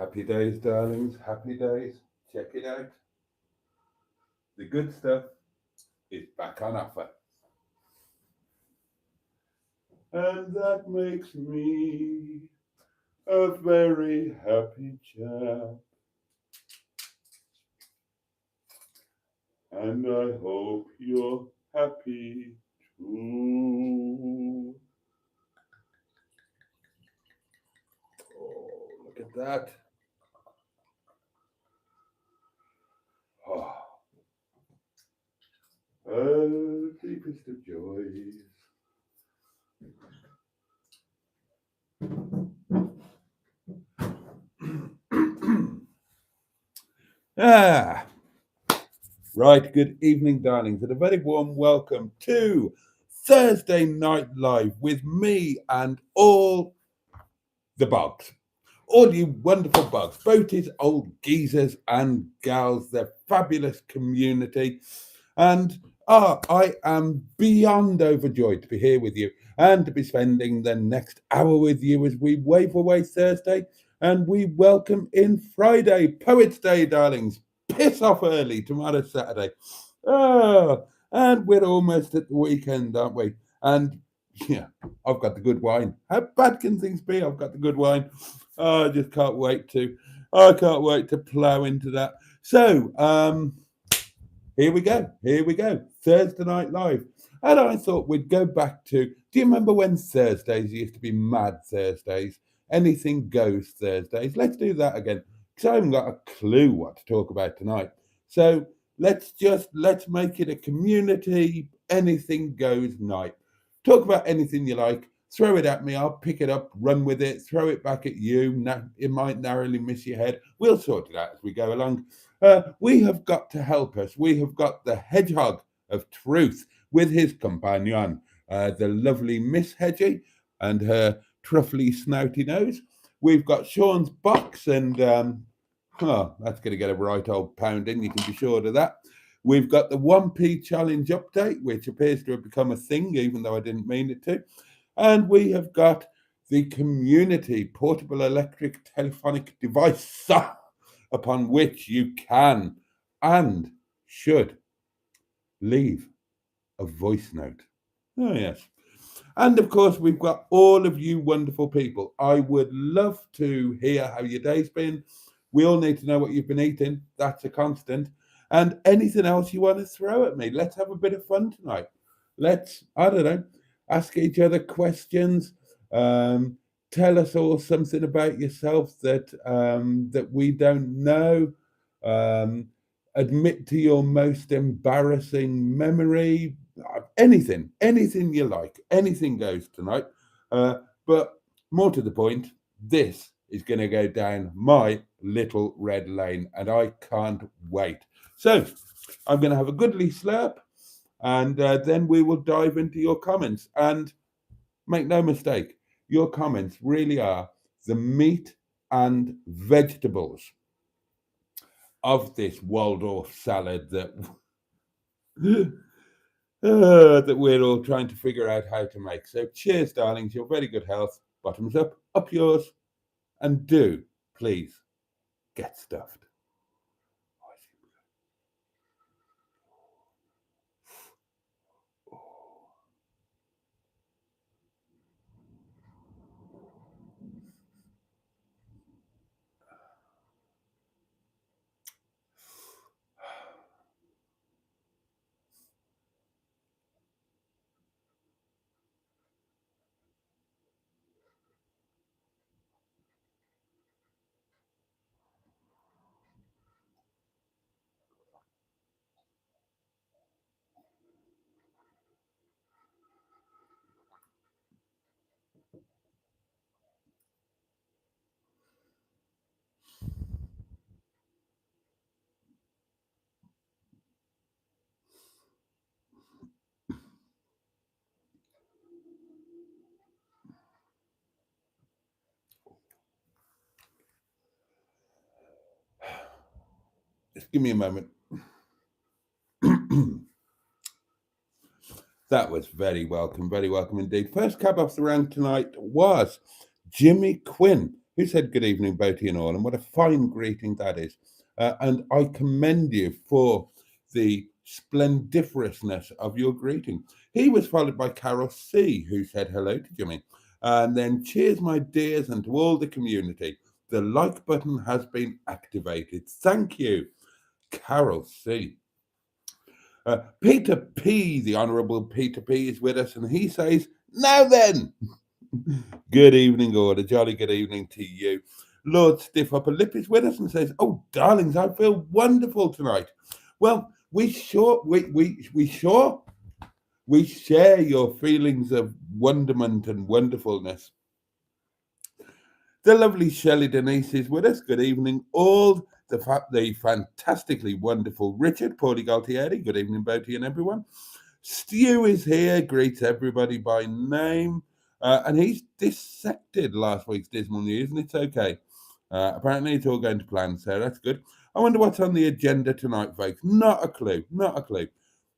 Happy days, darlings. Happy days. Check it out. The good stuff is back on offer. And that makes me a very happy chap. And I hope you're happy too. Oh, look at that. Oh, deepest of joys. Ah, right. Good evening, darlings, and a very warm welcome to Thursday Night Live with me and all the bugs. All you wonderful bugs, Boaties, old geezers and gals, their fabulous community. And I am beyond overjoyed to be here with you and to be spending the next hour with you as we wave away Thursday and we welcome in Friday, Poets' Day, darlings. Piss off early, tomorrow's Saturday. And we're almost at the weekend, aren't we? And yeah, I've got the good wine. How bad can things be? I've got the good wine. I just can't wait to. I can't wait to plough into that. So, here we go. Here we go. Thursday Night Live. And I thought we'd go back to. Do you remember when Thursdays used to be Mad Thursdays? Anything goes Thursdays. Let's do that again. Because I haven't got a clue what to talk about tonight. So let's make it a community anything goes night. Talk about anything you like. Throw it at me. I'll pick it up, run with it, throw it back at you. It might narrowly miss your head. We'll sort it out as we go along. We have got to help us. We have got the hedgehog of truth with his companion, the lovely Miss Hedgie and her truffly snouty nose. We've got Sean's box, and that's going to get a right old pounding. You can be sure of that. We've got the 1p challenge update, which appears to have become a thing, even though I didn't mean it to. And we have got the community portable electric telephonic device upon which you can and should leave a voice note. Oh, yes. And of course, we've got all of you wonderful people. I would love to hear how your day's been. We all need to know what you've been eating. That's a constant. And anything else you want to throw at me. Let's have a bit of fun tonight. Let's, I don't know, ask each other questions. Tell us all something about yourself that we don't know. Admit to your most embarrassing memory. Anything you like. Anything goes tonight. But more to the point, this is going to go down my little red lane, and I can't wait. So I'm going to have a goodly slurp, and then we will dive into your comments. And make no mistake, your comments really are the meat and vegetables of this Waldorf salad that that we're all trying to figure out how to make. So cheers, darlings. Your very good health. Bottoms up yours. And do, please, get stuffed. Just give me a moment. That was very welcome indeed. First cab off the rank tonight was Jimmy Quinn who said good evening, Boaty and all, and what a fine greeting that is. And I commend you for the splendiferousness of your greeting. He was followed by Carol C, who said hello to Jimmy. And then cheers, my dears, and to all the community. The like button has been activated. Thank you, Carol C. Peter P, the Honourable Peter P, is with us, and he says, now then, good evening, or a jolly good evening to you. Lord Stiff Upper Lip is with us and says, oh, darlings, I feel wonderful tonight. Well, we share your feelings of wonderment and wonderfulness. The lovely Shelley Denise is with us. Good evening, all. The fantastically wonderful Richard Paulie Galtieri. Good evening, Boaty and everyone. Stu is here, greets everybody by name. And he's dissected last week's dismal news, and it's okay. Apparently, it's all going to plan, so that's good. I wonder what's on the agenda tonight, folks. Not a clue.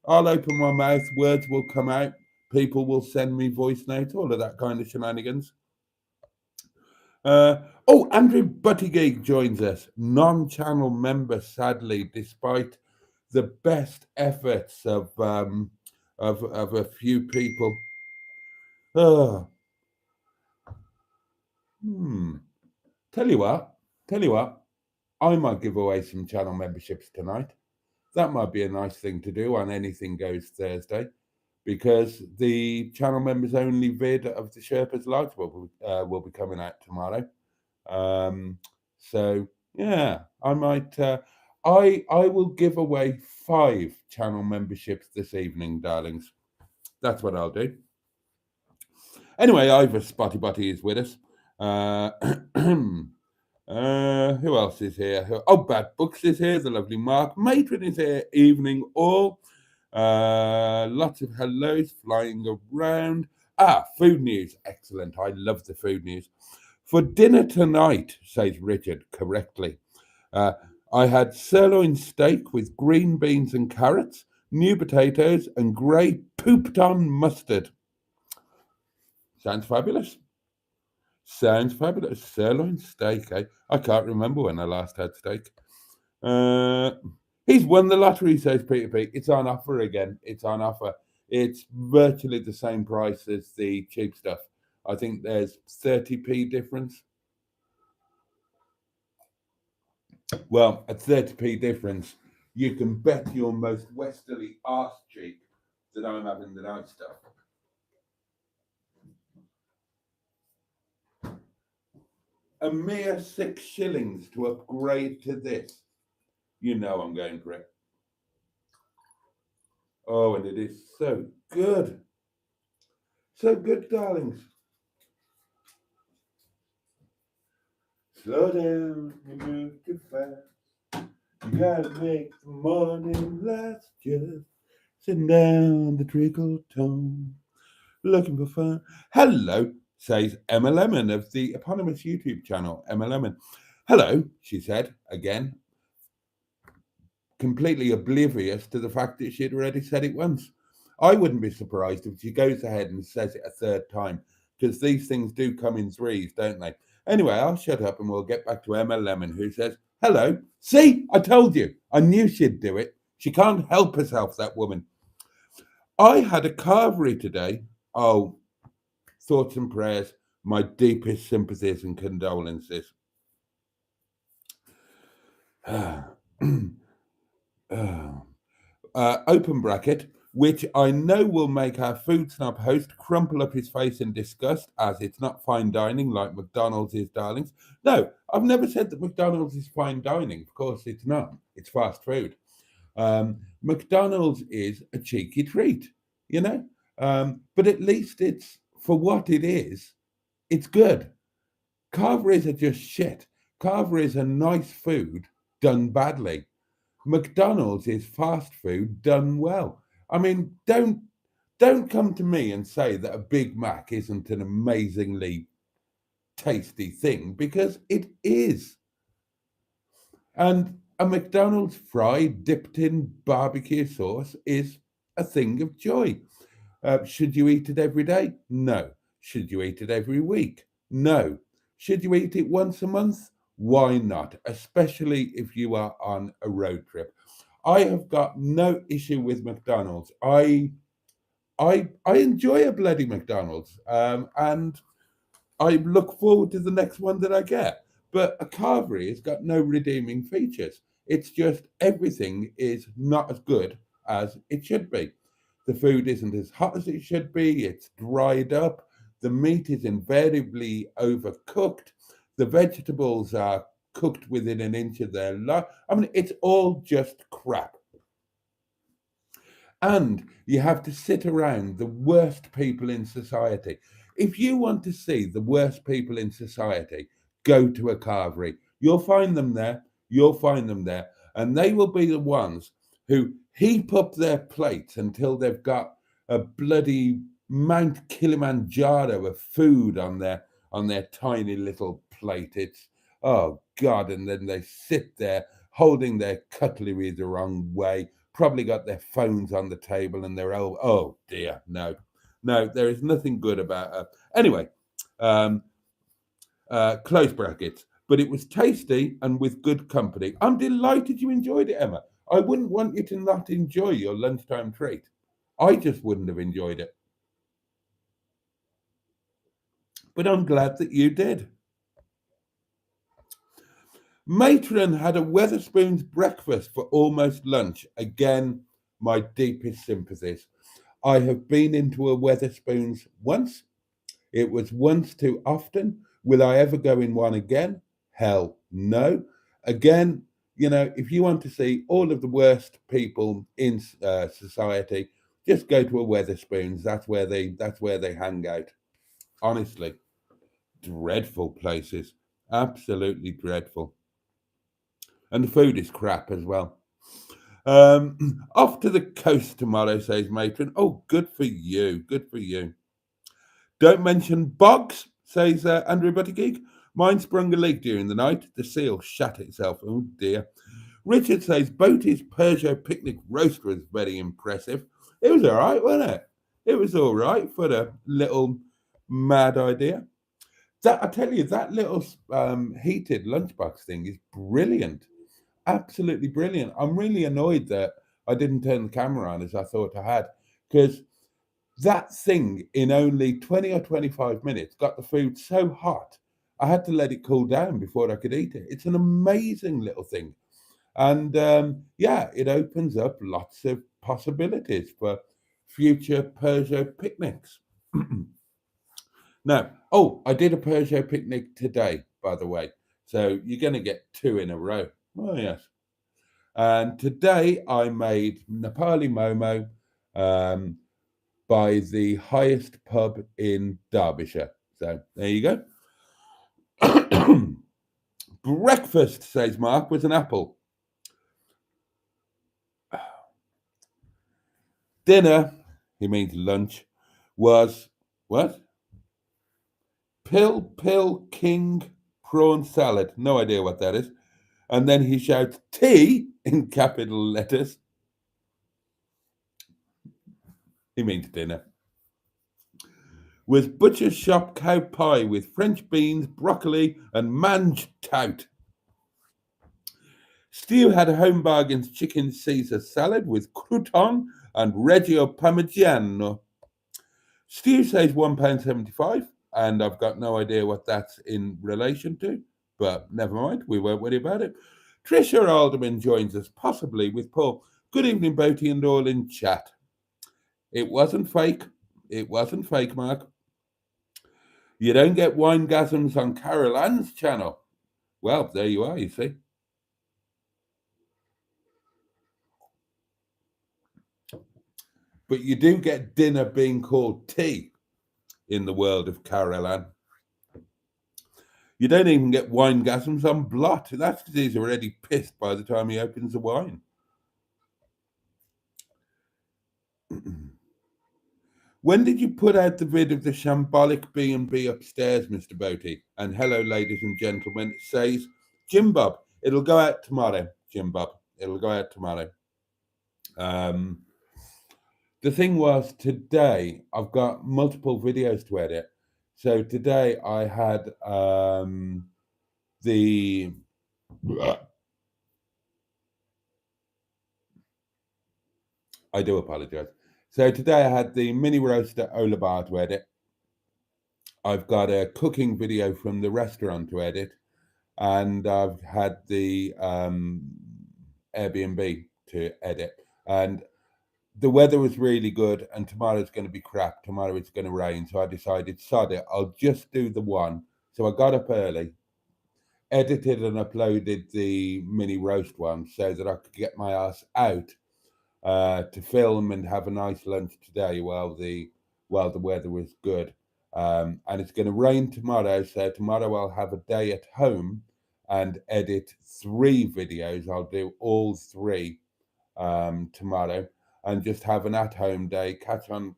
I'll open my mouth, words will come out, people will send me voice notes, all of that kind of shenanigans. Andrew Buttygig joins us, non-channel member, sadly, despite the best efforts of a few people. Tell you what, I might give away some channel memberships tonight. That might be a nice thing to do on Anything Goes Thursday, because the channel members only vid of the Sherpa's Lights will be coming out tomorrow. So yeah, I might. I will give away 5 channel memberships this evening, darlings. That's what I'll do. Anyway, Ivor Spotty Botty is with us. Who else is here? Bad Books is here. The lovely Mark Matron is here. Evening all. Lots of hellos flying around. Food news. Excellent. I love the food news. For dinner tonight, says Richard correctly, I had sirloin steak with green beans and carrots, new potatoes, and grey pooped-on mustard. Sounds fabulous. Sirloin steak, eh? I can't remember when I last had steak. He's won the lottery, says Peter P. It's on offer again. It's on offer. It's virtually the same price as the cheap stuff. I think there's 30p difference. Well, at 30p difference, you can bet your most westerly arse cheek that I'm having the night stuff. A mere 6 shillings to upgrade to this. You know I'm going for it. Oh, and it is so good. So good, darlings. Slow down, you move too fast. You gotta make the morning last. Just sitting down the treacle tone, looking for fun. Hello, says Emma Lemon of the eponymous YouTube channel, Emma Lemon. Hello, she said, again, completely oblivious to the fact that she'd already said it once. I wouldn't be surprised if she goes ahead and says it a third time, because these things do come in threes, don't they? Anyway, I'll shut up and we'll get back to Emma Lemon, who says, hello. See, I told you. I knew she'd do it. She can't help herself, that woman. I had a carvery today. Oh, thoughts and prayers, my deepest sympathies and condolences. Open bracket, which I know will make our food snob host crumple up his face in disgust, as it's not fine dining like McDonald's is, darlings. No, I've never said that McDonald's is fine dining. Of course it's not. It's fast food. McDonald's is a cheeky treat, you know? But at least it's, for what it is, it's good. Carveries are just shit. Carveries are nice food done badly. McDonald's is fast food done well. I mean, don't come to me and say that a Big Mac isn't an amazingly tasty thing, because it is. And a McDonald's fry dipped in barbecue sauce is a thing of joy. Should you eat it every day? No. Should you eat it every week? No. Should you eat it once a month? Why not? Especially if you are on a road trip. I have got no issue with McDonald's. I enjoy a bloody McDonald's, and I look forward to the next one that I get. But a carvery has got no redeeming features. It's just everything is not as good as it should be. The food isn't as hot as it should be. It's dried up. The meat is invariably overcooked. The vegetables are cooked within an inch of their life. I mean, it's all just crap. And you have to sit around the worst people in society. If you want to see the worst people in society, go to a carvery. You'll find them there. You'll find them there. And they will be the ones who heap up their plates until they've got a bloody Mount Kilimanjaro of food on their tiny little plate. It's oh God, and then they sit there holding their cutlery the wrong way, probably got their phones on the table and they're oh dear, no, no, there is nothing good about her. Anyway, um, close brackets. But it was tasty and with good company. I'm delighted you enjoyed it, Emma. I wouldn't want you to not enjoy your lunchtime treat. I just wouldn't have enjoyed it. But I'm glad that you did. Matron had a Weatherspoons breakfast for almost lunch. Again, my deepest sympathies. I have been into a Weatherspoons once. It was once too often. Will I ever go in one again? Hell no. Again, you know, if you want to see all of the worst people in society, just go to a Weatherspoons. That's where they hang out. Honestly, dreadful places, absolutely dreadful, and the food is crap as well. Off to the coast tomorrow, says Matron. Oh, good for you. Good for you. Don't mention bogs, says Andrew Buttigieg. Mine sprung a leak during the night. The seal shat itself. Oh, dear. Richard says Boaty's Peugeot picnic roast was very impressive. It was all right, wasn't it? It was all right for a little mad idea. That I tell you, that little heated lunchbox thing is brilliant. Absolutely brilliant. I'm really annoyed that I didn't turn the camera on as I thought I had, because that thing in only 20 or 25 minutes got the food so hot, I had to let it cool down before I could eat it. It's an amazing little thing. And yeah, it opens up lots of possibilities for future Peugeot picnics. Now, oh, I did a Peugeot picnic today, by the way. So you're going to get two in a row. Oh, yes. And today I made Nepali Momo um, by the highest pub in Derbyshire. So there you go. Breakfast, says Mark, was an apple. Dinner, he means lunch, was what? Pill King prawn salad. No idea what that is. And then he shouts tea in capital letters. He means dinner. With butcher's shop cow pie with French beans, broccoli, and mange tout. Stu had a home bargains chicken Caesar salad with crouton and Reggio Parmigiano. Stu says £1.75, and I've got no idea what that's in relation to, but never mind, we won't worry about it. Trisha Alderman joins us, possibly with Paul. Good evening, Boaty and all in chat. It wasn't fake. It wasn't fake, Mark. You don't get winegasms on Carol Ann's channel. Well, there you are, you see. But you do get dinner being called tea in the world of Carol Ann. You don't even get winegasms on Blot. That's because he's already pissed by the time he opens the wine. When did you put out the vid of the shambolic B&B upstairs, Mr. Boaty? And hello, ladies and gentlemen, it says Jim Bob. It'll go out tomorrow, Jim Bob. It'll go out tomorrow. The thing was, today I've got multiple videos to edit. So today I had the I do apologise. So today I had the mini roaster Ola bar to edit. I've got a cooking video from the restaurant to edit, and I've had the Airbnb to edit. And the weather was really good, and tomorrow's going to be crap. Tomorrow it's going to rain, so I decided, sod it, I'll just do the one. So I got up early, edited and uploaded the mini roast one so that I could get my ass out to film and have a nice lunch today while the weather was good. And it's going to rain tomorrow, so tomorrow I'll have a day at home and edit 3 videos. I'll do all 3 tomorrow, and just have an at-home day, catch up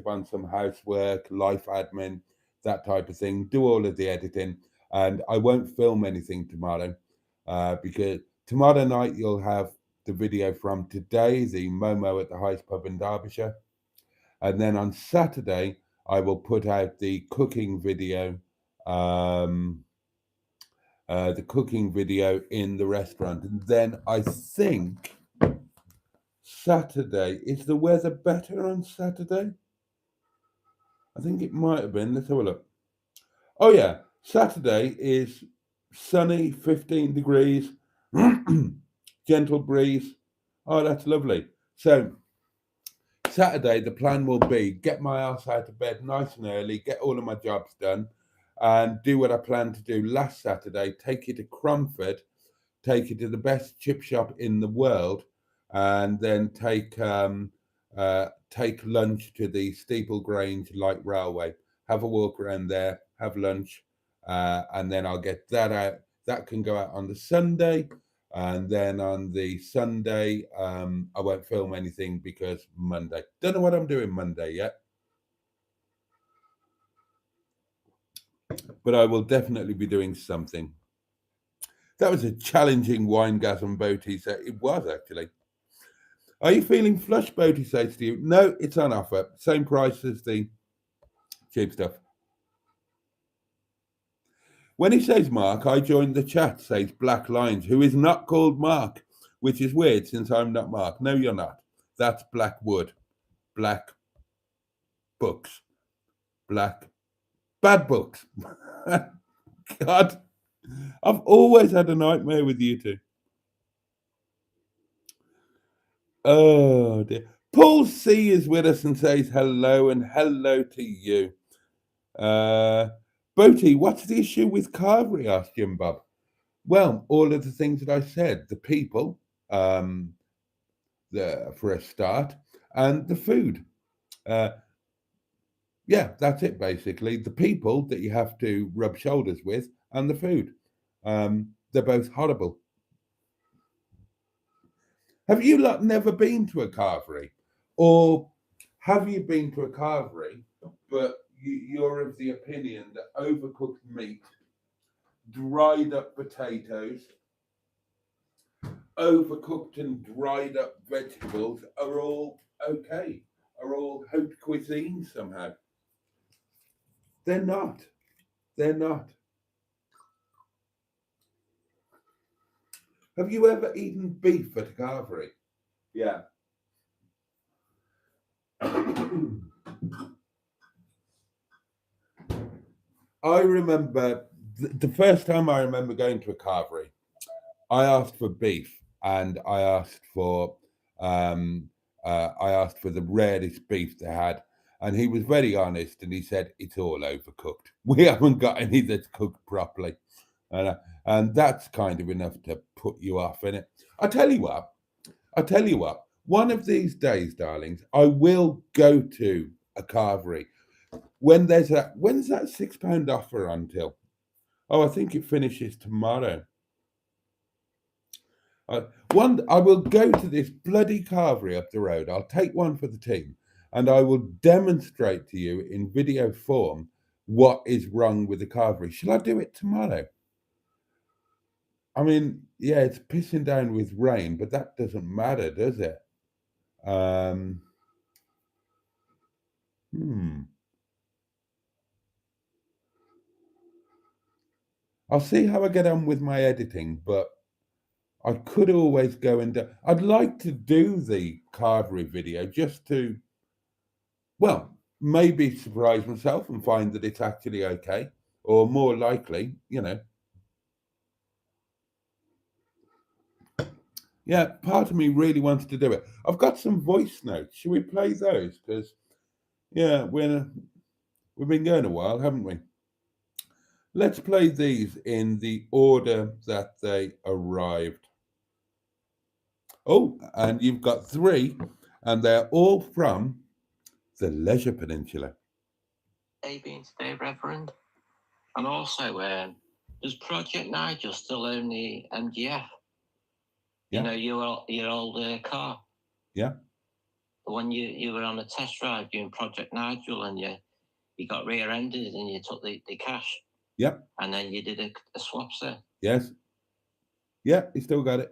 on some housework, life admin, that type of thing. Do all of the editing, and I won't film anything tomorrow because tomorrow night you'll have the video from today, the Momo at the Heist Pub in Derbyshire, and then on Saturday I will put out the cooking video. The cooking video in the restaurant, and then I think Saturday, is the weather better on Saturday? I think it might have been. Let's have a look. Oh yeah, Saturday is sunny, 15 degrees, gentle breeze. Oh, that's lovely. So Saturday, the plan will be get my ass out of bed nice and early, get all of my jobs done, and do what I planned to do last Saturday. Take you to Cromford, take you to the best chip shop in the world, and then take lunch to the Steeple Grange Light Railway. Have a walk around there, have lunch, and then I'll get that out. That can go out on the Sunday, and then on the Sunday, I won't film anything because Monday. Don't know what I'm doing Monday yet, but I will definitely be doing something. That was a challenging winegasm, Boaty. So it was actually. Are you feeling flush, Boaty says to you? No, it's on offer. Same price as the cheap stuff. When he says Mark, I joined the chat, says Black Lines, who is not called Mark, which is weird since I'm not Mark. No, you're not. That's Blackwood. Black books. Black bad books. God, I've always had a nightmare with you two. Oh dear. Paul C is with us and says hello, and hello to you. Boaty, what's the issue with carvery? Asked Jim Bob. Well, all of the things that I said, the people, for a start, and the food. Yeah, that's it basically. The people that you have to rub shoulders with, and the food. They're both horrible. Have you lot never been to a carvery? Or have you been to a carvery, but you're of the opinion that overcooked meat, dried up potatoes, overcooked and dried up vegetables are all okay, are all haute cuisine somehow? They're not. They're not. Have you ever eaten beef at a carvery? Yeah. I remember the first time I remember going to a carvery, I asked for beef, and I asked for the rarest beef they had, and he was very honest, and he said it's all overcooked. We haven't got any that's cooked properly, and that's kind of enough to put you off, innit? I tell you what. I tell you what. One of these days, darlings, I will go to a carvery when when's that £6 offer until? Oh, I think it finishes tomorrow. I will go to this bloody carvery up the road. I'll take one for the team, and I will demonstrate to you in video form what is wrong with the carvery. Shall I do it tomorrow? I mean, yeah, it's pissing down with rain, but that doesn't matter, does it? Hmm. I'll see how I get on with my editing, but I could always go and I'd like to do the carvery video just to, well, maybe surprise myself and find that it's actually okay, or more likely, yeah, part of me really wants to do it. I've got some voice notes. Should we play those? Because, yeah, we've been going a while, haven't we? Let's play these in the order that they arrived. Oh, and you've got three, and they're all from the Leisure Peninsula. Being today, Reverend. And also, does Project Nigel still own the MGF? Yeah. You know, your old car. Yeah. The one you were on a test drive doing Project Nigel, and you got rear-ended and you took the cash. Yep. And then you did a swap, sir. Yes. Yeah, he still got it.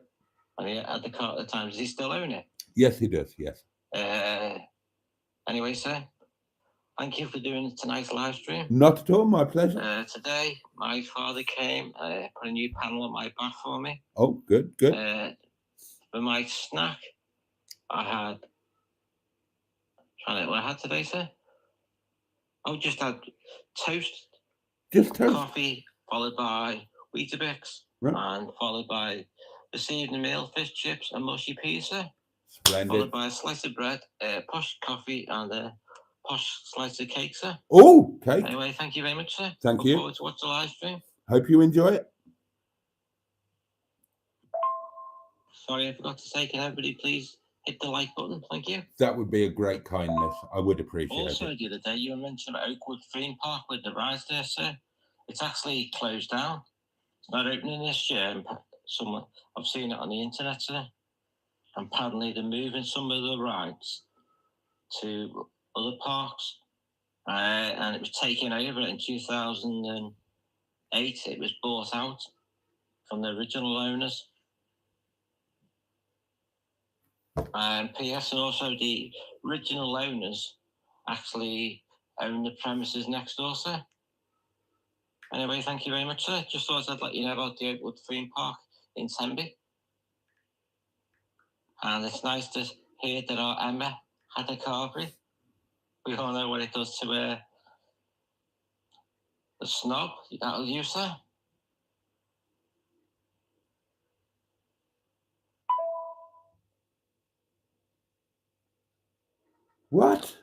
And he had the car at the time. Does he still own it? Yes, he does. Yes. Anyway, sir, thank you for doing tonight's live stream. Not at all. My pleasure. Today, my father came, put a new panel on my back for me. Oh, good, good. For my snack, I had. What I had today, sir? I just had toast. Just toast. Coffee, followed by Weetabix, right. And followed by this evening meal, fish chips and mushy peas, sir. Splendid. Followed by a slice of bread, posh coffee, and a posh slice of cake, sir. Oh, cake. Anyway, thank you very much, sir. Thank you. Look forward to watch the live stream. Hope you enjoy it. Sorry, I forgot to say, can everybody please hit the like button? Thank you. That would be a great kindness. I would appreciate it. Also, the other day, you mentioned about Oakwood Theme Park with the rides there, sir. It's actually closed down. It's not opening this year. I've seen it on the internet, sir. And apparently they're moving some of the rides to other parks. And it was taken over in 2008. It was bought out from the original owners. And P.S. and also the original owners actually own the premises next door, sir. Anyway, thank you very much, sir. Just thought I'd let you know about the Oakwood Theme Park in Tenby. And it's nice to hear that our Emma had a carvery. We all know what it does to the snob. That'll you, sir. What?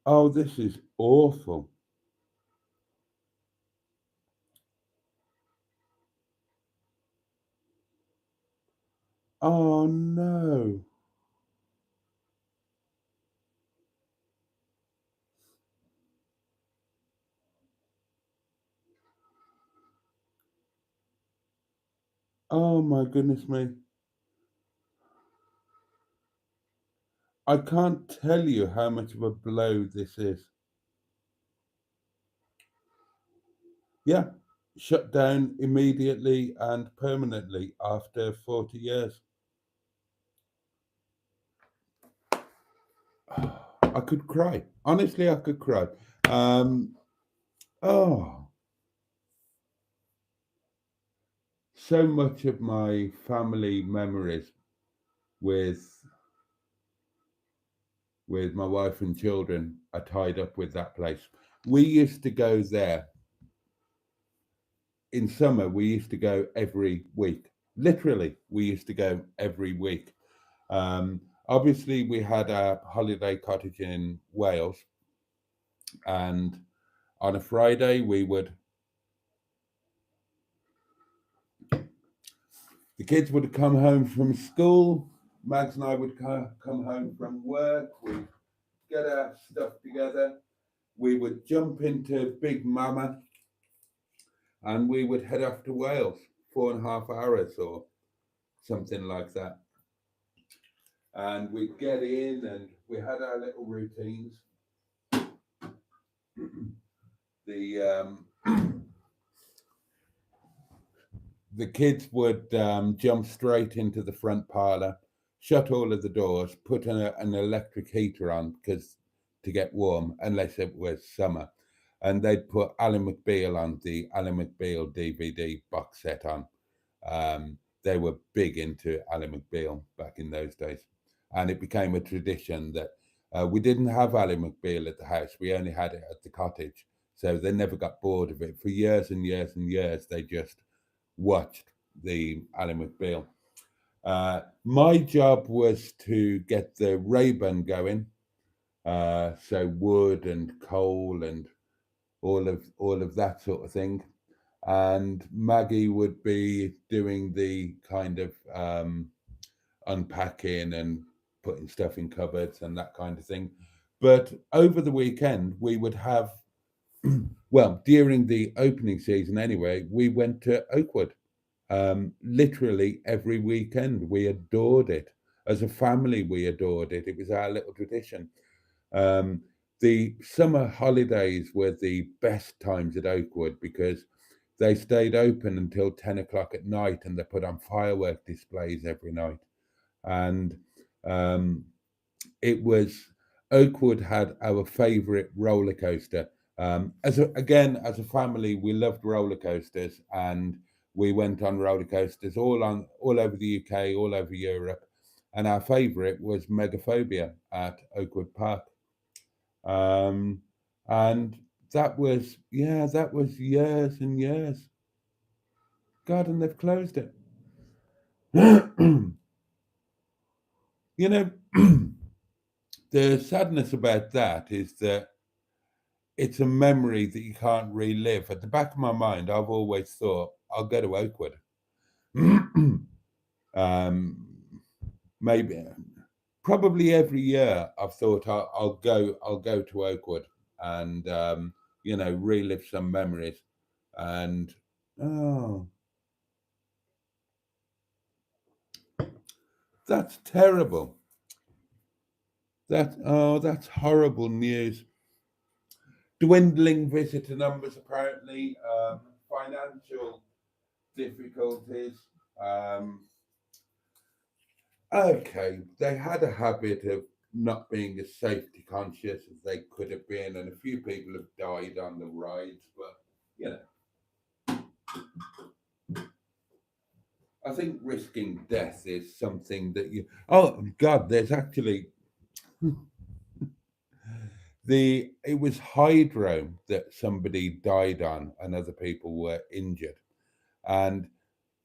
Oh, this is awful. Oh, no. Oh, my goodness me. I can't tell you how much of a blow this is. Yeah, shut down immediately and permanently after 40 years. I could cry. Honestly, I could cry. So much of my family memories with my wife and children are tied up with that place. We used to go there. In summer, we used to go every week. Literally, we used to go every week. Obviously, we had a holiday cottage in Wales, and on a Friday, the kids would come home from school. Mags and I would come home from work. We'd get our stuff together. We would jump into Big Mama, and we would head off to Wales, 4.5 hours or something like that. and we'd get in and we had our little routines. The the kids would jump straight into the front parlour, shut all of the doors, put an electric heater on because to get warm, unless it was summer, and they'd put Alan McBeal on, the Alan McBeal DVD box set on. They were big into Alan McBeal back in those days, and it became a tradition that we didn't have Alan McBeal at the house. We only had it at the cottage, so they never got bored of it. For years and years and years, they just watched the Alan McBeal. My job was to get the Ray-Ban going, so wood and coal and all of that sort of thing. And Maggie would be doing the kind of unpacking and putting stuff in cupboards and that kind of thing. But over the weekend, we would have, well, during the opening season anyway, we went to Oakwood literally every weekend. We adored it. As a family, we adored it. It was our little tradition. Um, the summer holidays were the best times at Oakwood because they stayed open until 10 o'clock at night and they put on firework displays every night. And um, it was Oakwood had our favourite roller coaster. As a family, we loved roller coasters, and we went on roller coasters all over the UK, all over Europe, and our favourite was Megaphobia at Oakwood Park, um, and that was years and years. God, and they've closed it. You know, the sadness about that is that it's a memory that you can't relive. At the back of my mind, I've always thought I'll go to Oakwood. um, maybe, probably every year, I've thought I'll go to Oakwood and relive some memories. And oh, that's terrible. That's horrible news. Dwindling visitor numbers, apparently, financial difficulties. Um, okay, they had a habit of not being as safety conscious as they could have been, and a few people have died on the rides. But you know, I think risking death is something that you. Oh God, there's actually it was hydro that somebody died on, and other people were injured, and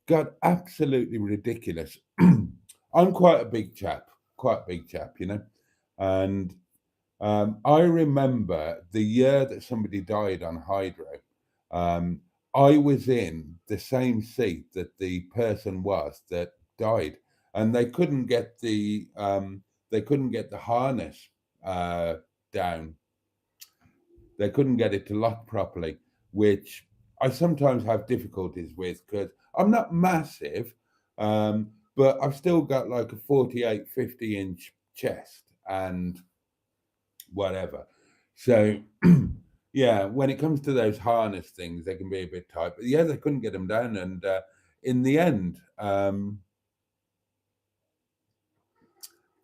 got absolutely ridiculous. I'm quite a big chap, you know, and I remember the year that somebody died on hydro. Um, I was in the same seat that the person was that died, and they couldn't get the harness down. They couldn't get it to lock properly, which I sometimes have difficulties with because I'm not massive, but I've still got like a 48, 50-inch chest and whatever. So, yeah, when it comes to those harness things, they can be a bit tight. But yeah, they couldn't get them down. And in the end,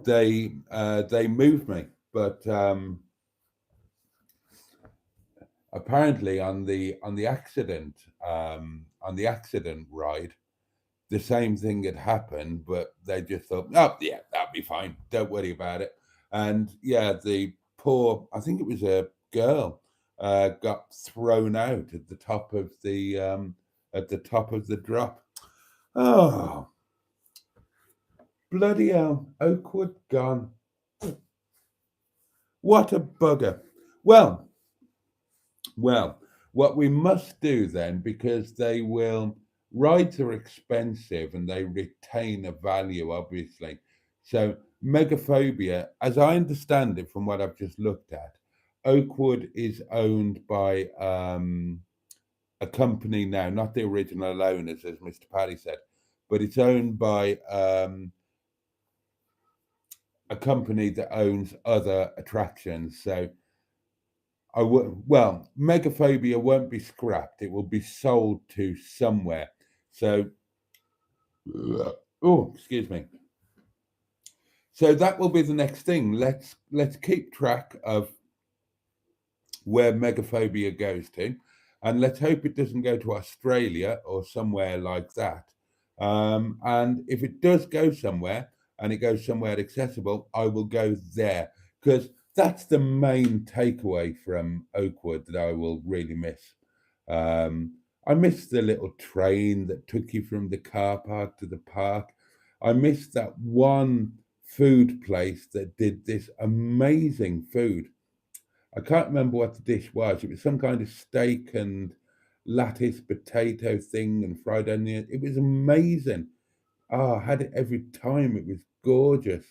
they moved me. But apparently on the accident ride, the same thing had happened, but they just thought, oh yeah, that'll be fine, don't worry about it. And yeah, the poor, I think it was a girl, got thrown out at the top of the drop. Oh, bloody hell, Oakwood gone. What a bugger. Well, Well, what we must do then, because rides are expensive and they retain a value, obviously. So, Megaphobia, as I understand it from what I've just looked at, Oakwood is owned by a company now, not the original owners, as Mr. Paddy said, but it's owned by a company that owns other attractions. So Megaphobia won't be scrapped. It will be sold to somewhere. So, oh, excuse me. So that will be the next thing. Let's keep track of where Megaphobia goes to, and let's hope it doesn't go to Australia or somewhere like that. And if it does go somewhere and it goes somewhere accessible, I will go there, because that's the main takeaway from Oakwood that I will really miss. I miss the little train that took you from the car park to the park. I miss that one food place that did this amazing food. I can't remember what the dish was. It was some kind of steak and lattice potato thing and fried onion. It was amazing. Oh, I had it every time. It was gorgeous.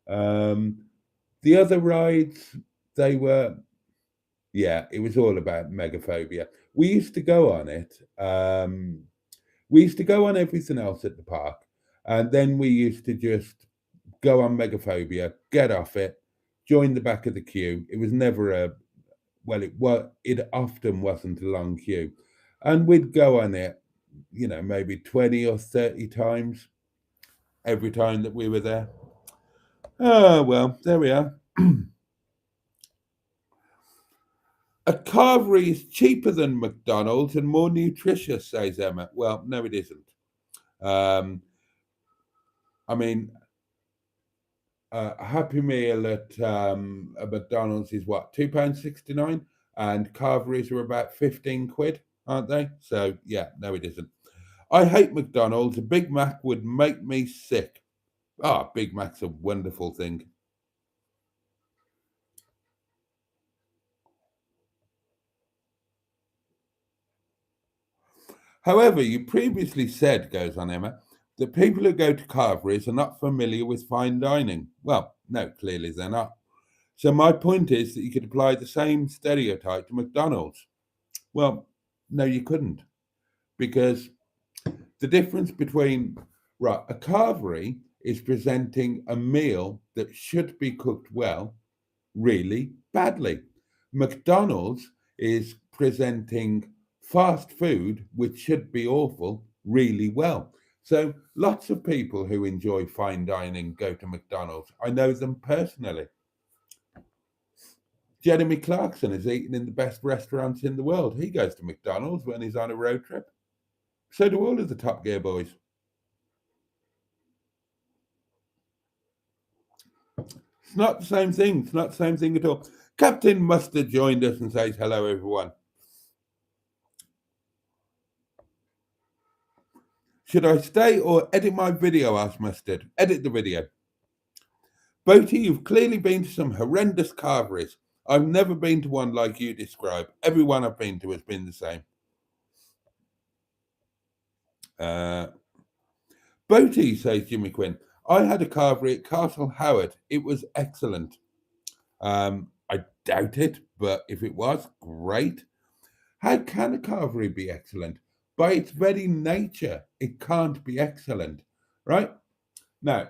Um, the other rides, they were, yeah, it was all about Megaphobia. We used to go on it. We used to go on everything else at the park, and then we used to just go on Megaphobia, get off it, join the back of the queue. It was never a it often wasn't a long queue, and we'd go on it, maybe 20 or 30 times every time that we were there. Oh well, there we are. A carvery is cheaper than McDonald's and more nutritious, says Emma. Well, no, it isn't. I mean, a Happy Meal at a McDonald's is what, £2.69, and carveries are about 15 quid, aren't they? So yeah, no, it isn't. I hate McDonald's. A Big Mac would make me sick. Ah, Big Mac's a wonderful thing. However, you previously said, goes on Emma, that people who go to carveries are not familiar with fine dining. Well, no, clearly they're not. So my point is that you could apply the same stereotype to McDonald's. Well, no, you couldn't, because the difference between a carvery is presenting a meal that should be cooked well really badly. McDonald's is presenting fast food, which should be awful, really well. So lots of people who enjoy fine dining go to McDonald's. I know them personally. Jeremy Clarkson is eating in the best restaurants in the world. He goes to McDonald's when he's on a road trip. So do all of the Top Gear boys. It's not the same thing. It's not the same thing at all. Captain Mustard joined us and says, hello, everyone. Should I stay or edit my video, asked Mustard. Edit the video. Boaty, you've clearly been to some horrendous carveries. I've never been to one like you describe. Every one I've been to has been the same. Boaty, says Jimmy Quinn. I had a carvery at Castle Howard. It was excellent. I doubt it, but if it was, great. How can a carvery be excellent? By its very nature, it can't be excellent, right? Now,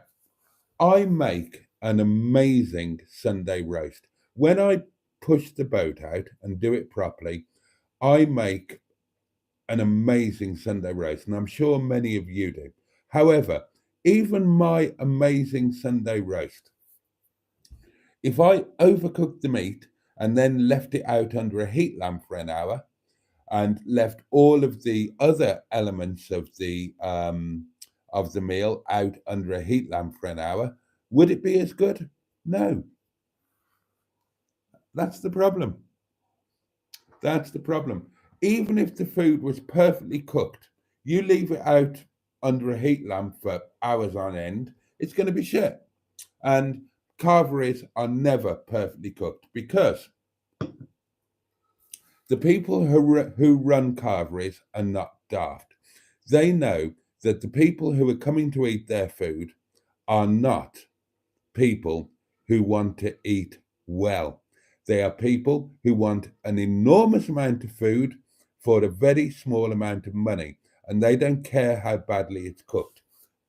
I make an amazing Sunday roast. When I push the boat out and do it properly, I make an amazing Sunday roast, and I'm sure many of you do. However, even my amazing Sunday roast, if I overcooked the meat and then left it out under a heat lamp for an hour and left all of the other elements of the meal out under a heat lamp for an hour, would it be as good? No. That's the problem. That's the problem. Even if the food was perfectly cooked, you leave it out under a heat lamp for hours on end, it's going to be shit. And carveries are never perfectly cooked, because the people who run carveries are not daft. They know that the people who are coming to eat their food are not people who want to eat well. They are people who want an enormous amount of food for a very small amount of money, and they don't care how badly it's cooked.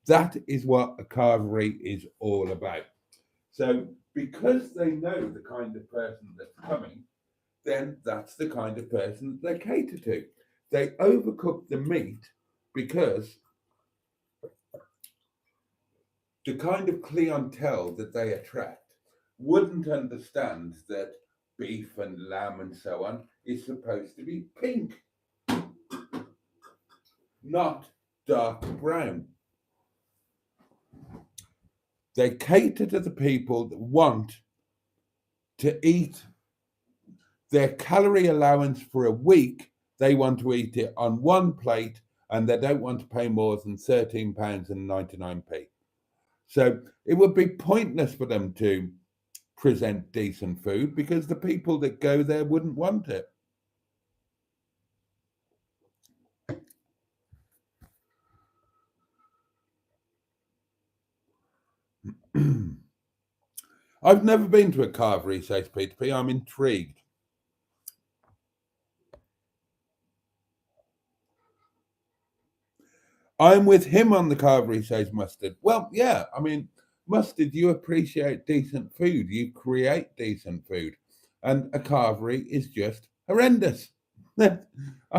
That is what a carvery is all about. So because they know the kind of person that's coming, then that's the kind of person they cater to. They overcook the meat because the kind of clientele that they attract wouldn't understand that beef and lamb and so on is supposed to be pink, not dark brown. They cater to the people that want to eat their calorie allowance for a week. They want to eat it on one plate and they don't want to pay more than £13.99. So it would be pointless for them to present decent food because the people that go there wouldn't want it. I've never been to a carvery, says Peter P. I'm intrigued. I'm with him on the carvery, says Mustard. Well, yeah, I mean, Mustard, you appreciate decent food. You create decent food. And a carvery is just horrendous. I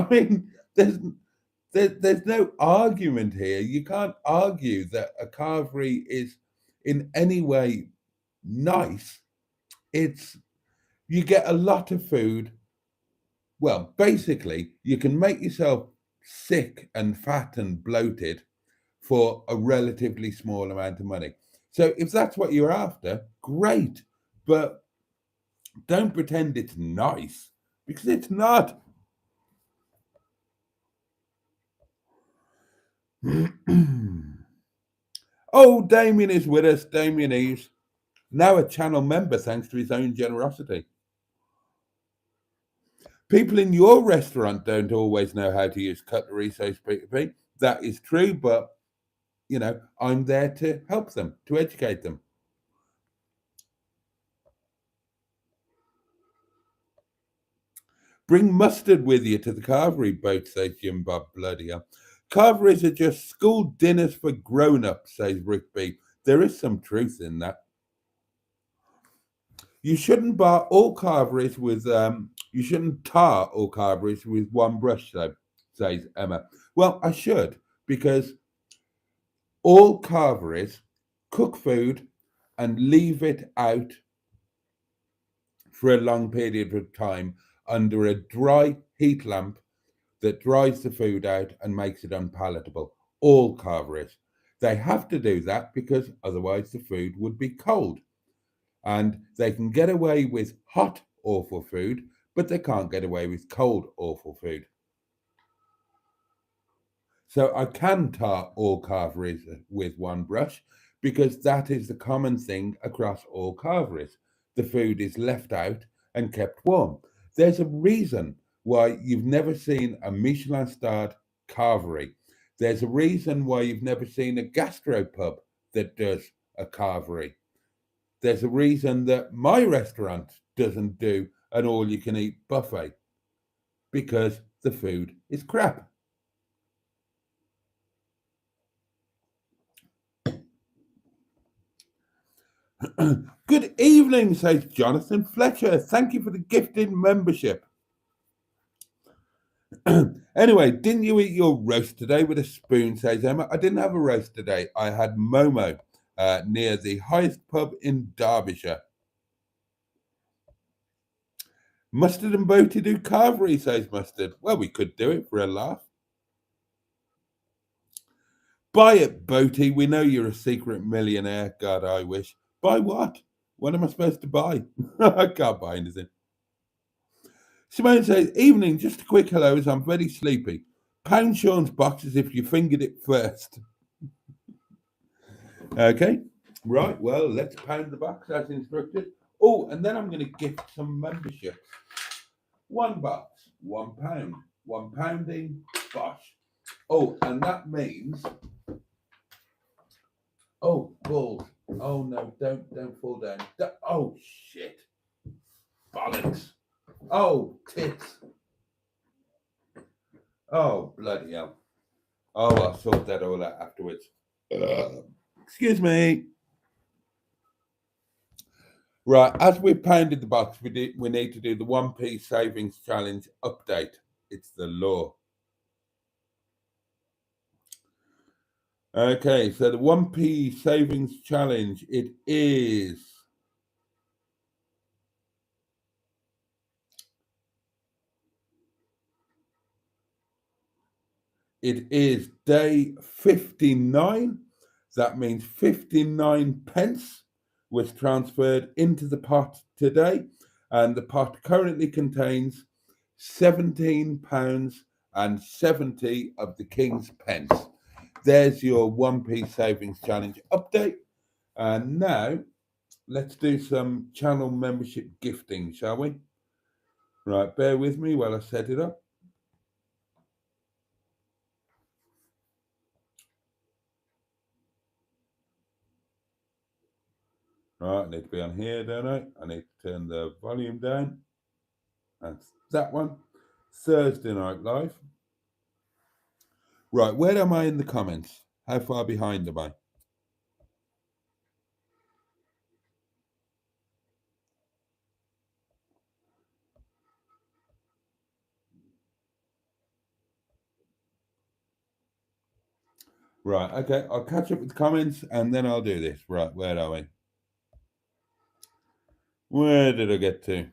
mean, there's no argument here. You can't argue that a carvery is in any way nice. It's you get a lot of food. Well, basically, you can make yourself sick and fat and bloated for a relatively small amount of money. So if that's what you're after, great. But don't pretend it's nice because it's not. Oh, Damien is with us. Damien is now a channel member thanks to his own generosity. People in your restaurant don't always know how to use cutlery, says Peter P. That is true, but you know, I'm there to help them, to educate them. Bring mustard with you to the carvery boat, says Jim Bob. Bloody hell. Carveries are just school dinners for grown-ups, says Rick B. There is some truth in that. You shouldn't bar all carveries with you shouldn't tar all carveries with one brush, though, says Emma. Well, I should, because all carveries cook food and leave it out for a long period of time under a dry heat lamp that dries the food out and makes it unpalatable. All carveries. They have to do that because otherwise the food would be cold. And they can get away with hot, awful food, but they can't get away with cold, awful food. So I can tar all carveries with one brush because that is the common thing across all carveries. The food is left out and kept warm. There's a reason why you've never seen a Michelin-starred carvery. There's a reason why you've never seen a gastropub that does a carvery. There's a reason that my restaurant doesn't do an all-you-can-eat buffet because the food is crap. Good evening, says Jonathan Fletcher. Thank you for the gifted membership. Anyway, didn't you eat your roast today with a spoon, says Emma? I didn't have a roast today. I had Momo near the highest pub in Derbyshire. Mustard and Boaty do carvery, says Mustard. Well, we could do it for a laugh. Buy it, Boaty. We know you're a secret millionaire. God, I wish. Buy what? What am I supposed to buy? I can't buy anything. Simone says, evening, just a quick hello as I'm very sleepy. Pound Sean's box as if you fingered it first. Okay, right, well, let's pound the box as instructed. Oh, and then I'm going to gift some membership. £1, £1, one pounding, bosh. Oh, and that means, oh, balls. Oh no, don't fall down. Oh shit. Bollocks. Oh, tits. Oh, bloody hell. Oh, I'll sort that all out afterwards. Excuse me. Right, as we pounded the box, we need to do the 1p savings challenge update. It's the law. Okay, so the 1p savings challenge, it is day 59. That means 59 pence was transferred into the pot today, and the pot currently contains £17.70 of the King's pence. There's your 1p savings challenge update. And now let's do some channel membership gifting, shall we? Right, bear with me while I set it up. Right, I need to be on here, don't I? I need to turn the volume down. That's that one. Thursday Night Live. Right, where am I in the comments? How far behind am I? Right, okay, I'll catch up with the comments and then I'll do this. Right, where are we? Where did I get to?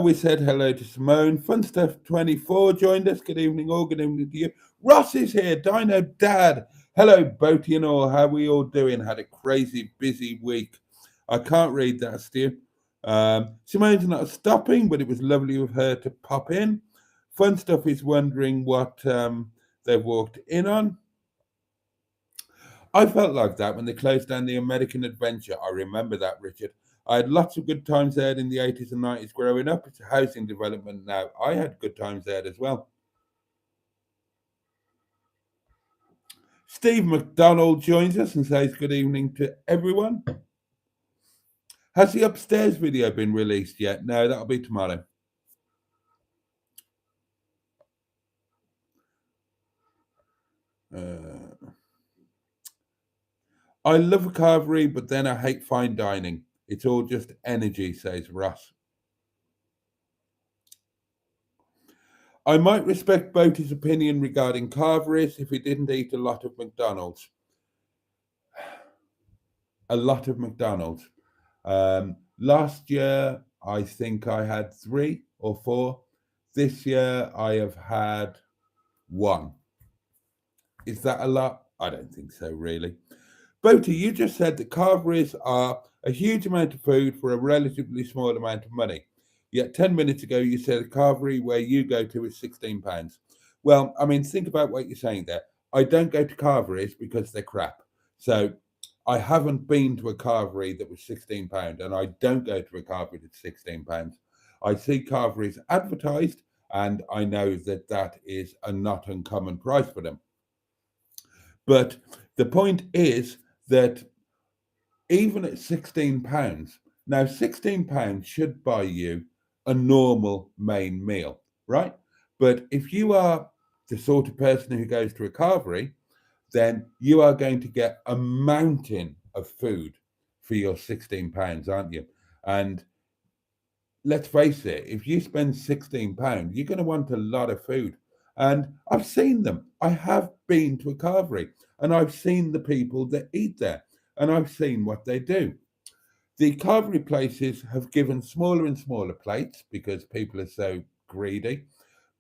We said hello to Simone. Fun Stuff 24 joined us. Good evening, all. Good evening to you. Ross is here. Dino Dad. Hello, Boaty and all. How are we all doing? Had a crazy busy week. I can't read that, Stu. Simone's not stopping, but it was lovely of her to pop in. Fun Stuff is wondering what they've walked in on. I felt like that when they closed down the American Adventure. I remember that, Richard. I had lots of good times there in the 80s and 90s growing up. It's a housing development now. I had good times there as well. Steve McDonald joins us and says good evening to everyone. Has the upstairs video been released yet? No, that'll be tomorrow. I love a carvery, but then I hate fine dining. It's all just energy, says Ross. I might respect Boaty's opinion regarding carveries if he didn't eat a lot of McDonald's. A lot of McDonald's. Last year, I think I had 3 or 4. This year, I have had 1. Is that a lot? I don't think so, really. Boaty, you just said that carveries are a huge amount of food for a relatively small amount of money. Yet 10 minutes ago, you said a carvery where you go to is £16. Well, I mean, think about what you're saying there. I don't go to carveries because they're crap. So I haven't been to a carvery that was £16, and I don't go to a carvery that's £16. I see carveries advertised, and I know that that is a not uncommon price for them. But the point is that even at £16, now £16 should buy you a normal main meal, right? But if you are the sort of person who goes to a carvery, then you are going to get a mountain of food for your £16, aren't you? And let's face it, if you spend £16, you're going to want a lot of food. And I've seen them. I have been to a carvery and I've seen the people that eat there and I've seen what they do. The carvery places have given smaller and smaller plates because people are so greedy,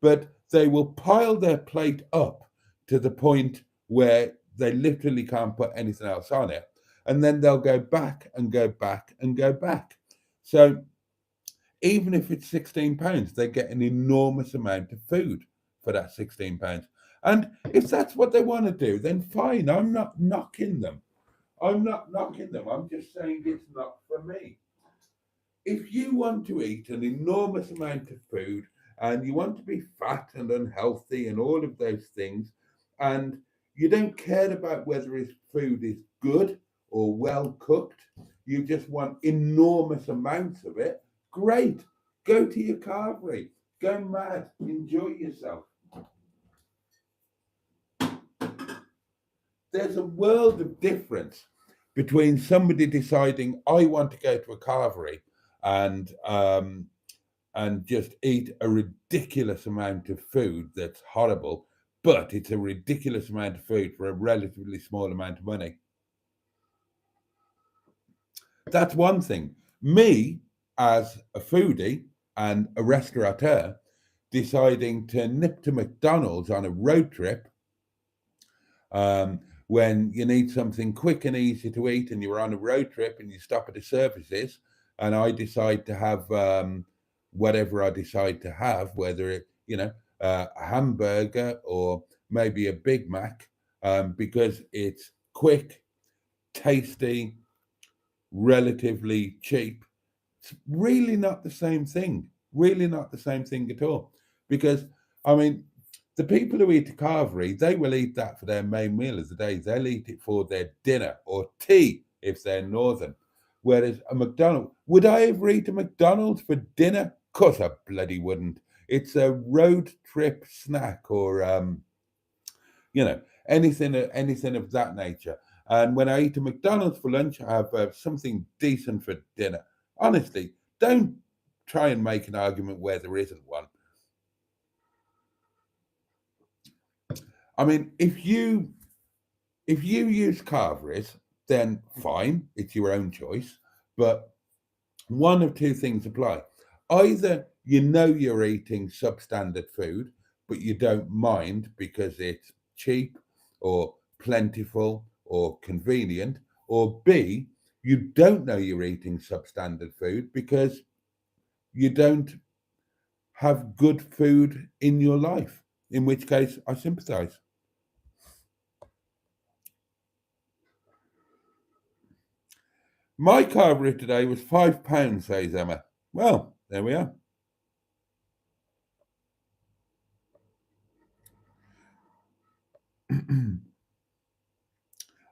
but they will pile their plate up to the point where they literally can't put anything else on it. And then they'll go back and go back and go back. So even if it's £16, they get an enormous amount of food for that £16. And if that's what they want to do, then fine. I'm not knocking them. I'm not knocking them. I'm just saying it's not for me. If you want to eat an enormous amount of food and you want to be fat and unhealthy and all of those things, and you don't care about whether his food is good or well cooked, you just want enormous amounts of it, great. Go to your carvery. Go mad. Enjoy yourself. There's a world of difference between somebody deciding I want to go to a carvery and just eat a ridiculous amount of food that's horrible, but it's a ridiculous amount of food for a relatively small amount of money. That's one thing. Me, as a foodie and a restaurateur, deciding to nip to McDonald's on a road trip when you need something quick and easy to eat and you're on a road trip and you stop at the services and I decide to have whatever I decide to have, whether it, a hamburger or maybe a Big Mac, because it's quick, tasty, relatively cheap. It's really not the same thing. Really not the same thing at all. Because, I mean, the people who eat a carvery, they will eat that for their main meal of the day. They'll eat it for their dinner or tea if they're northern. Whereas a McDonald's, would I ever eat a McDonald's for dinner? Of course I bloody wouldn't. It's a road trip snack or anything of that nature. And when I eat a McDonald's for lunch, I have something decent for dinner. Honestly, don't try and make an argument where there isn't one. I mean, if you use carveries, then fine, it's your own choice. But one of two things apply. Either you know you're eating substandard food, but you don't mind because it's cheap or plentiful or convenient, or B, you don't know you're eating substandard food because you don't have good food in your life, in which case I sympathise. My carvery today was £5, says Emma. Well, there we are.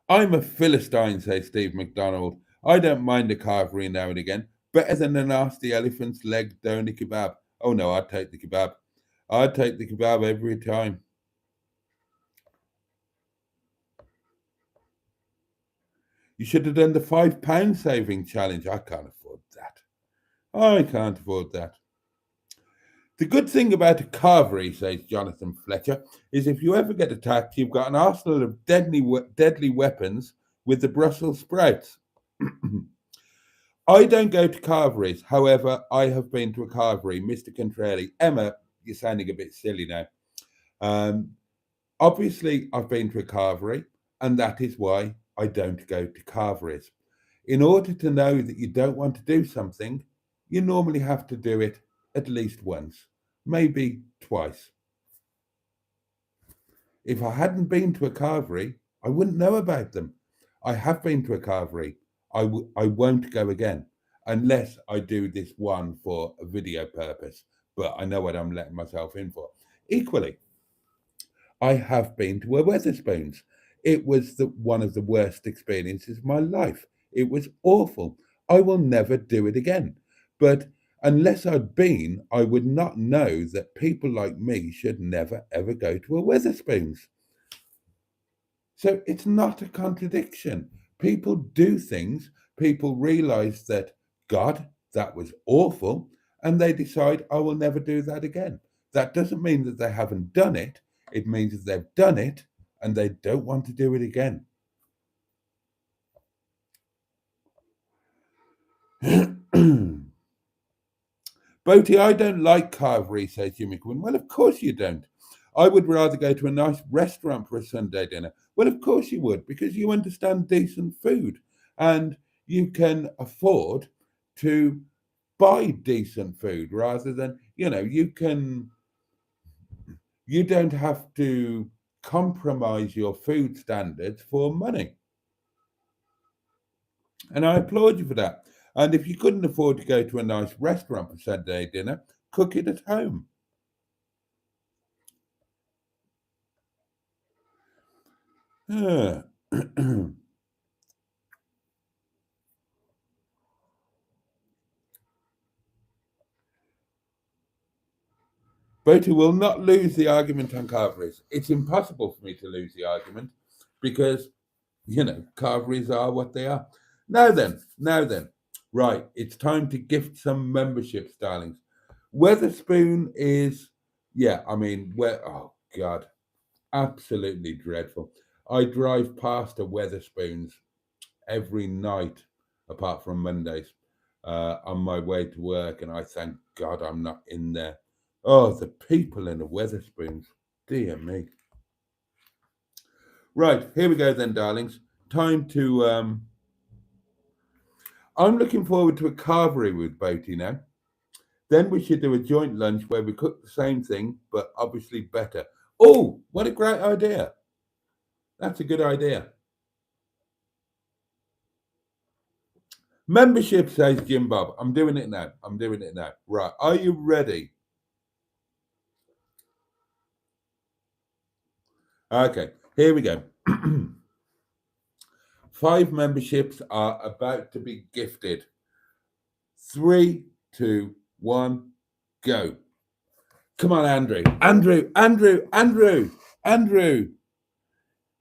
I'm a Philistine, says Steve McDonald. I don't mind a carvery now and again. Better than a nasty elephant's leg doner kebab. Oh no, I'd take the kebab. I'd take the kebab every time. You should have done the £5 saving challenge. I can't afford that. I can't afford that. The good thing about a carvery, says Jonathan Fletcher, is if you ever get attacked, you've got an arsenal of deadly weapons with the Brussels sprouts. I don't go to carveries. However, I have been to a carvery, Mr. Contrary. Emma, you're sounding a bit silly now. Obviously, I've been to a carvery, and that is why I don't go to carveries. In order to know that you don't want to do something, you normally have to do it at least once, maybe twice. If I hadn't been to a carvery, I wouldn't know about them. I have been to a carvery. I won't go again unless I do this one for a video purpose, but I know what I'm letting myself in for. Equally, I have been to a Weatherspoons. It was one of the worst experiences of my life. It was awful. I will never do it again. But unless I'd been, I would not know that people like me should never ever go to a Weatherspoons. So it's not a contradiction. People do things, people realize that, God, that was awful, and they decide, I will never do that again. That doesn't mean that they haven't done it. It means that they've done it and they don't want to do it again. Boaty, I don't like carvery, says Jimmy Quinn. Well, of course you don't. I would rather go to a nice restaurant for a Sunday dinner. Well, of course you would, because you understand decent food and you can afford to buy decent food rather than, you don't have to compromise your food standards for money. And I applaud you for that. And if you couldn't afford to go to a nice restaurant for Sunday dinner, cook it at home. Boaty will not lose the argument on carveries. It's impossible for me to lose the argument because, carveries are what they are. Now then, right, it's time to gift some memberships, darlings. Weatherspoon is, oh God, absolutely dreadful. I drive past a Weatherspoons every night, apart from Mondays, on my way to work, and I thank God I'm not in there. Oh, the people in the Weatherspoons, dear me. Right, here we go then, darlings. Time to. I'm looking forward to a carvery with Boaty now. Then we should do a joint lunch where we cook the same thing, but obviously better. Oh, what a great idea! That's a good idea. Membership, says Jim Bob. I'm doing it now. Right, are you ready? Okay, here we go. 5 memberships are about to be gifted. 3, 2, 1, go. Come on, Andrew. Andrew.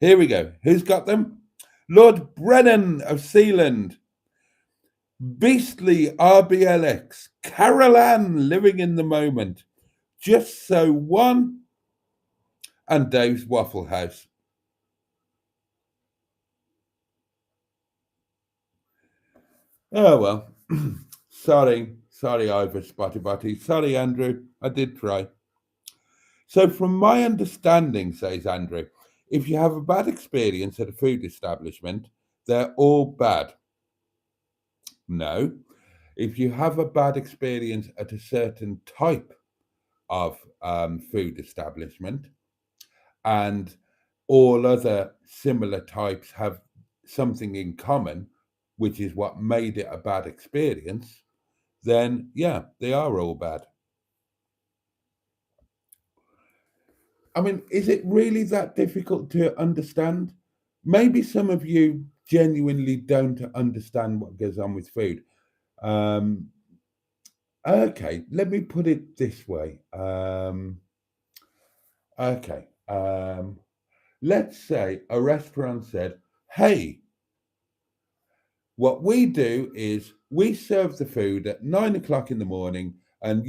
Here we go. Who's got them? Lord Brennan of Sealand. Beastly RBLX. Carol Ann living in the moment. Just So One. And Dave's Waffle House. Oh, well. Sorry, Ivor Spotty Botty. Sorry, Andrew. I did try. So, from my understanding, says Andrew, if you have a bad experience at a food establishment, they're all bad. No. If you have a bad experience at a certain type of food establishment, and all other similar types have something in common, which is what made it a bad experience, then yeah, they are all bad. I mean, is it really that difficult to understand? Maybe some of you genuinely don't understand what goes on with food. Okay, let me put it this way. Okay, let's say a restaurant said, hey, what we do is we serve the food at 9 o'clock in the morning, and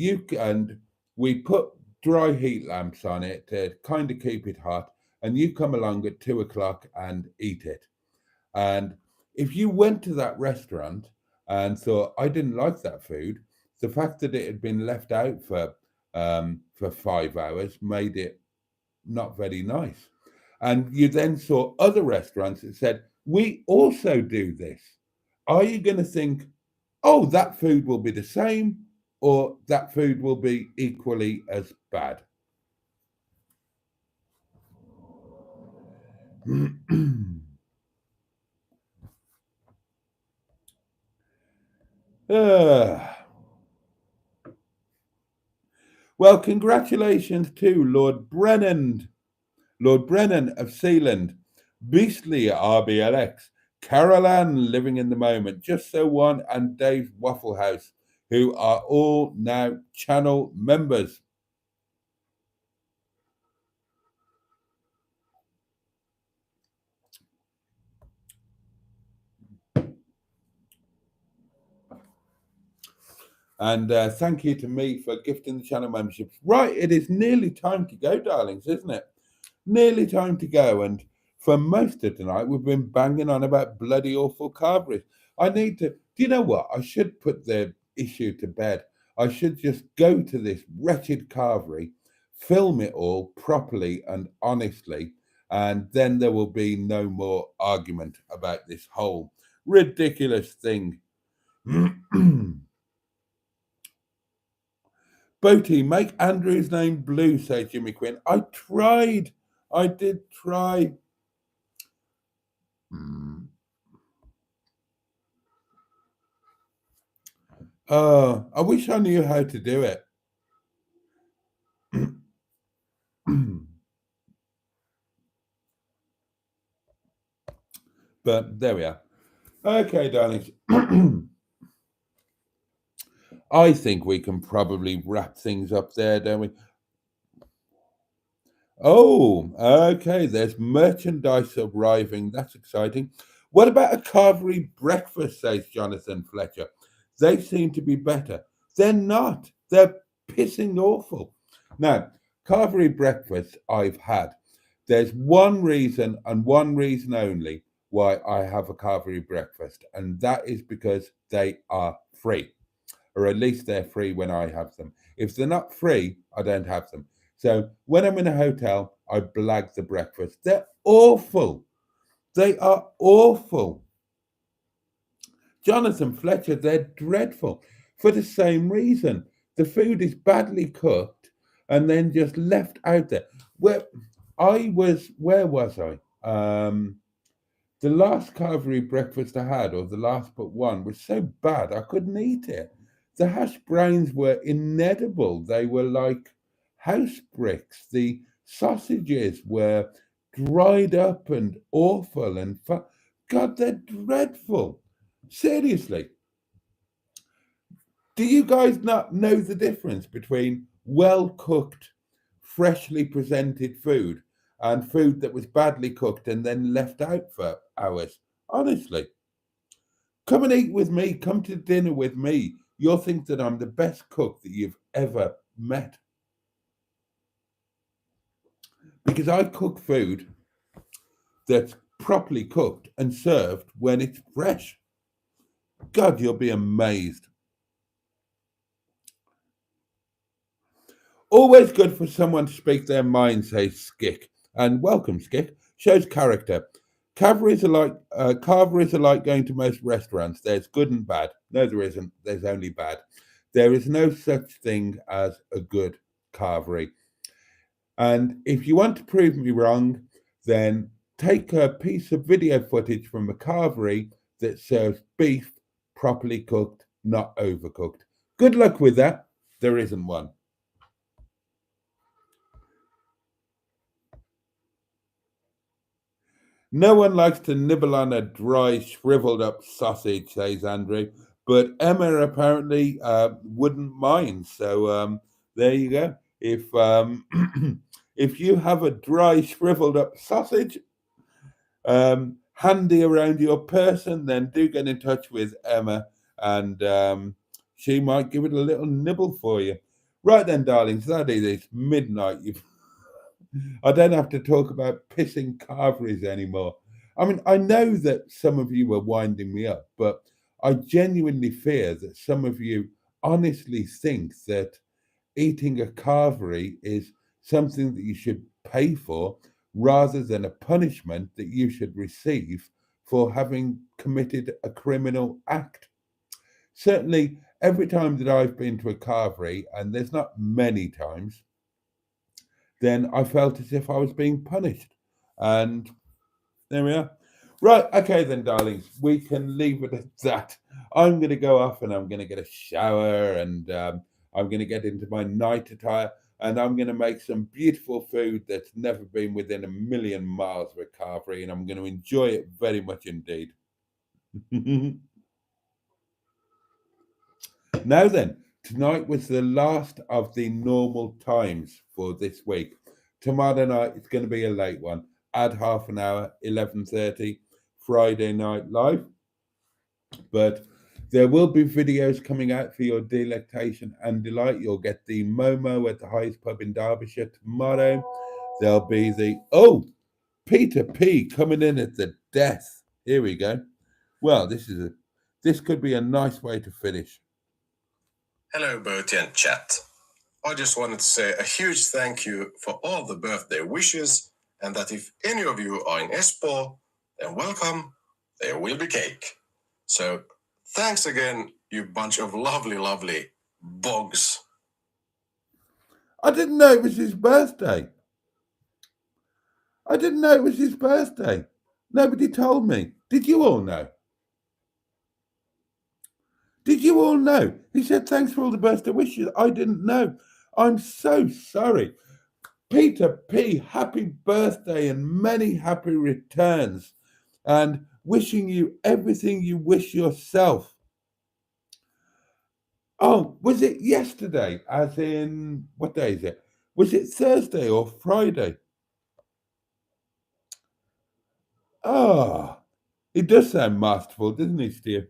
we put dry heat lamps on it to kind of keep it hot, and you come along at 2 o'clock and eat it. And if you went to that restaurant and thought, I didn't like that food, the fact that it had been left out for 5 hours made it not very nice. And you then saw other restaurants that said, we also do this. Are you going to think, oh, that food will be the same, or that food will be equally as bad? Well, congratulations to Lord Brennan of Sealand, Beastly RBLX, Carol Ann living in the moment, Just So One, and Dave's Waffle House, who are all now channel members. And thank you to me for gifting the channel memberships. Right, it is nearly time to go, darlings, isn't it? Nearly time to go. And for most of tonight, we've been banging on about bloody awful carveries. I need to, do you know what? I should put the issue to bed. I should just go to this wretched carvery, film it all properly and honestly, and then there will be no more argument about this whole ridiculous thing. Boaty, make Andrew's name blue, says Jimmy Quinn. I tried. I did try. I wish I knew how to do it. But there we are. Okay, darlings. I think we can probably wrap things up there, don't we? Oh, okay. There's merchandise arriving. That's exciting. What about a carvery breakfast, says Jonathan Fletcher. They seem to be better. They're not. They're pissing awful. Now, carvery breakfast I've had. There's one reason and one reason only why I have a carvery breakfast, and that is because they are free, or at least they're free when I have them. If they're not free, I don't have them. So when I'm in a hotel, I blag the breakfast. They're awful. They are awful. Jonathan Fletcher, they're dreadful for the same reason. The food is badly cooked and then just left out there. Where was I? The last carvery breakfast I had, or the last but one, was so bad I couldn't eat it. The hash browns were inedible. They were like house bricks. The sausages were dried up and awful and God, they're dreadful. Seriously, do you guys not know the difference between well cooked, freshly presented food and food that was badly cooked and then left out for hours? Honestly, come and eat with me. Come to dinner with me. You'll think that I'm the best cook that you've ever met because I cook food that's properly cooked and served when it's fresh. God, you'll be amazed. Always good for someone to speak their mind, says Skick. And welcome, Skick. Shows character. Carveries are like going to most restaurants. There's good and bad. No, there isn't. There's only bad. There is no such thing as a good carvery. And if you want to prove me wrong, then take a piece of video footage from a carvery that serves beef properly cooked, not overcooked. Good luck with that. There isn't one. No one likes to nibble on a dry, shriveled up sausage, says Andrew, but Emma apparently wouldn't mind. So there you go. If if you have a dry, shriveled up sausage handy around your person, then do get in touch with Emma, and she might give it a little nibble for you. Right then, darlings, that is it's midnight. I don't have to talk about pissing carveries anymore. I mean, I know that some of you are winding me up, but I genuinely fear that some of you honestly think that eating a carvery is something that you should pay for rather than a punishment that you should receive for having committed a criminal act. Certainly, every time that I've been to a carvery, and there's not many times, then I felt as if I was being punished. And there we are. Right, okay then, darlings, we can leave it at that. I'm going to go off and I'm going to get a shower and I'm going to get into my night attire and I'm going to make some beautiful food that's never been within a million miles of a carvery and I'm going to enjoy it very much indeed. Now then, tonight was the last of the normal times for this week. Tomorrow night it's going to be a late one. Add half an hour, 11:30, Friday night live. But there will be videos coming out for your delectation and delight. You'll get the Momo at the highest pub in Derbyshire tomorrow. There'll be Peter P coming in at the death. Here we go. Well, this could be a nice way to finish. Hello, Boaty and chat. I just wanted to say a huge thank you for all the birthday wishes, and that if any of you are in Espoo, then welcome, there will be cake. So, thanks again, you bunch of lovely, lovely bogs. I didn't know it was his birthday. I didn't know it was his birthday. Nobody told me. Did you all know? Did you all know? He said, thanks for all the birthday wishes. I didn't know. I'm so sorry. Peter P., happy birthday and many happy returns. And wishing you everything you wish yourself. Oh, was it yesterday? As in, what day is it? Was it Thursday or Friday? Ah, it does sound masterful, doesn't it, Steve?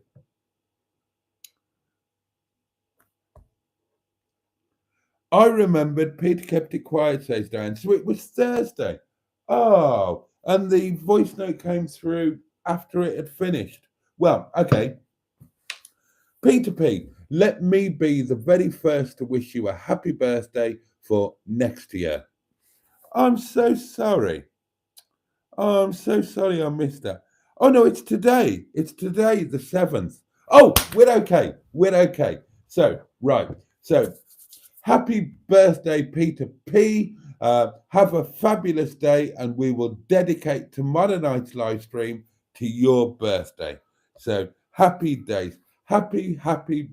I remembered Peter kept it quiet, says Diane. So it was Thursday. Oh, and the voice note came through after it had finished. Well, okay. Peter P, let me be the very first to wish you a happy birthday for next year. I'm so sorry. Oh, I'm so sorry I missed that. Oh no, it's today. It's today, the 7th. Oh, we're okay. We're okay. So, right. So, happy birthday, Peter P. Have a fabulous day, and we will dedicate tomorrow night's live stream to your birthday. So, happy days. Happy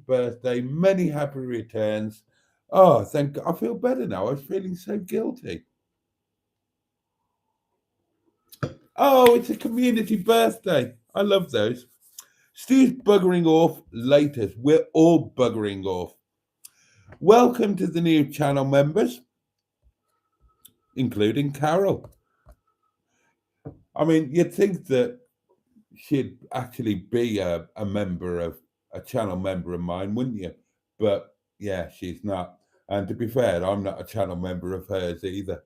birthday. Many happy returns. Oh, thank God. I feel better now. I was feeling so guilty. Oh, it's a community birthday. I love those. Stu's buggering off later. We're all buggering off. Welcome to the new channel members, including Carol. I mean, you'd think that she'd actually be a member of a channel member of mine, wouldn't you? But yeah, she's not. And to be fair, I'm not a channel member of hers either.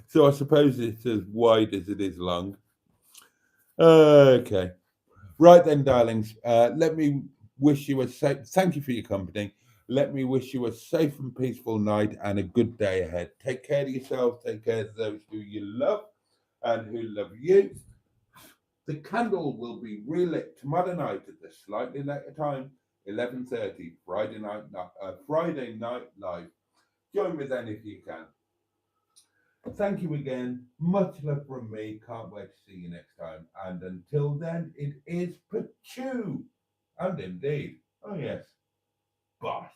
So I suppose it's as wide as it is long. Okay. Right then, darlings. Let me wish you a safe. Thank you for your company. Let me wish you a safe and peaceful night and a good day ahead. Take care of yourselves. Take care of those who you love and who love you. The candle will be relit tomorrow night at the slightly later time, 11:30, Friday night live. Join me then if you can. Thank you again. Much love from me. Can't wait to see you next time. And until then, it is Pachu. And indeed, oh yes, bosh.